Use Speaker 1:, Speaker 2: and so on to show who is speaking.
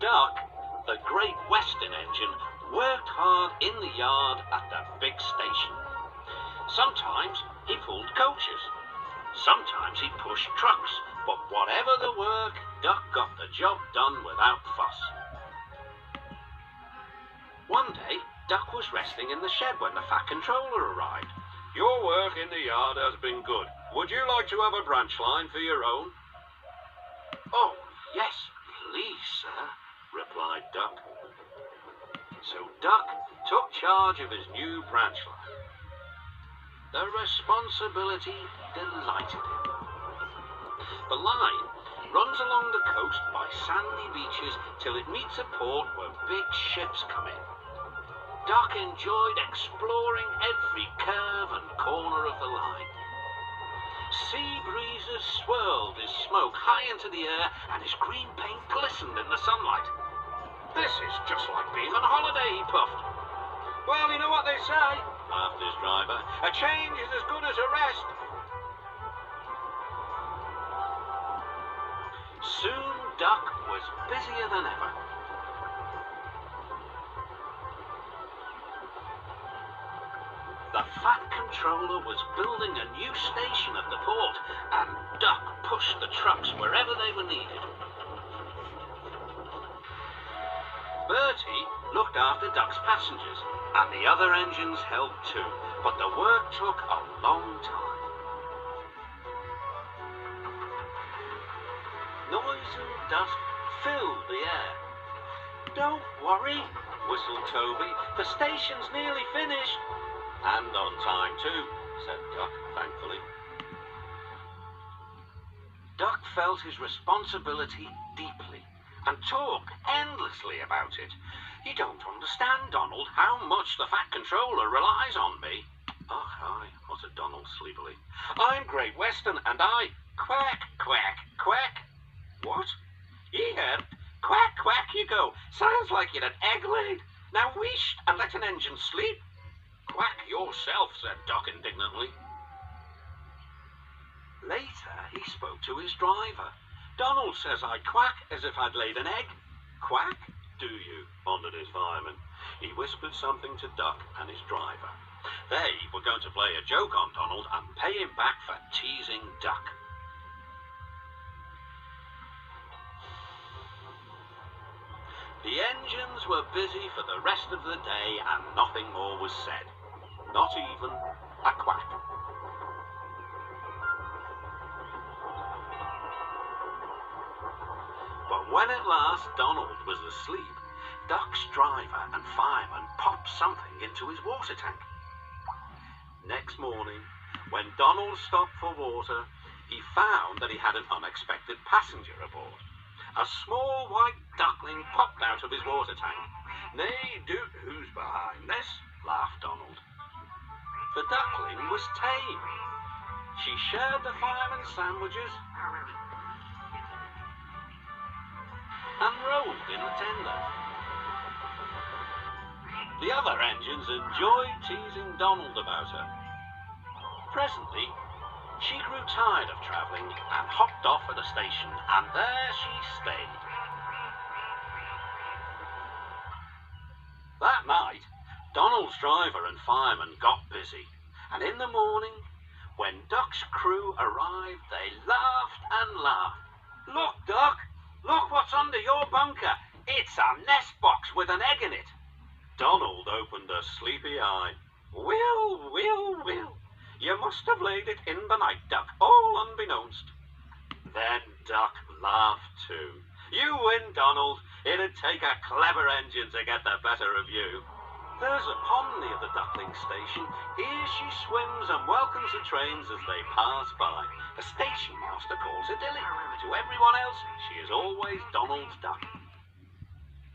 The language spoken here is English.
Speaker 1: Duck, the Great Western engine, worked hard in the yard at the big station. Sometimes he pulled coaches. Sometimes he pushed trucks. But whatever the work, Duck got the job done without fuss. One day, Duck was resting in the shed when the Fat Controller arrived. "Your work in the yard has been good. Would you like to have a branch line for your own?" "Oh, yes, please, sir," replied Duck. So Duck took charge of his new branch line. The responsibility delighted him. The line runs along the coast by sandy beaches till it meets a port where big ships come in. Duck enjoyed exploring every curve and corner of the line. Sea breezes swirled his smoke high into the air, and his green paint glistened in the sunlight. "This is just like being on holiday," he puffed. "Well, you know what they say," laughed his driver. "A change is as good as a rest." Soon Duck was busier than ever. The Fat Controller was building a new station at the port, and Duck pushed the trucks wherever they were needed. Bertie looked after Duck's passengers, and the other engines helped too, but the work took a long time. Noise and dust filled the air. "Don't worry," whistled Toby, "the station's nearly finished." "And on time too," said Duck, thankfully. Duck felt his responsibility deeply and talked endlessly about it. "You don't understand, Donald, how much the Fat Controller relies on me." "Oh, aye," muttered Donald sleepily. "I'm Great Western, and I—" "Quack, quack, quack." "What?" "Ye heard. Quack, quack you go. Sounds like you'd an egg laid. Now wheesh and let an engine sleep." "Quack yourself," said Duck indignantly. Later he spoke to his driver. "Donald says I quack as if I'd laid an egg." "Quack, do you?" wondered his fireman. He whispered something to Duck and his driver. They were going to play a joke on Donald and pay him back for teasing Duck. The engines were busy for the rest of the day and nothing more was said. Not even a quack. But when at last Donald was asleep, Duck's driver and fireman popped something into his water tank. Next morning, when Donald stopped for water, he found that he had an unexpected passenger aboard. A small white duckling popped out of his water tank. "Nay, who's behind this?" laughed Donald. The duckling was tame. She shared the fireman's sandwiches and rolled in the tender. The other engines enjoyed teasing Donald about her. Presently, she grew tired of travelling and hopped off at a station, and there she stayed. That night, Donald's driver and fireman got busy, and in the morning, when Duck's crew arrived, they laughed and laughed. "Look, Duck! Look what's under your bunker! It's a nest box with an egg in it!" Donald opened a sleepy eye. Will. You must have laid it in the night, Duck, all unbeknownst." Then Duck laughed too. "You win, Donald. It'd take a clever engine to get the better of you." There's a pond near the duckling station. Here she swims and welcomes the trains as they pass by. The station master calls her Dilly. To everyone else, she is always Donald's duck.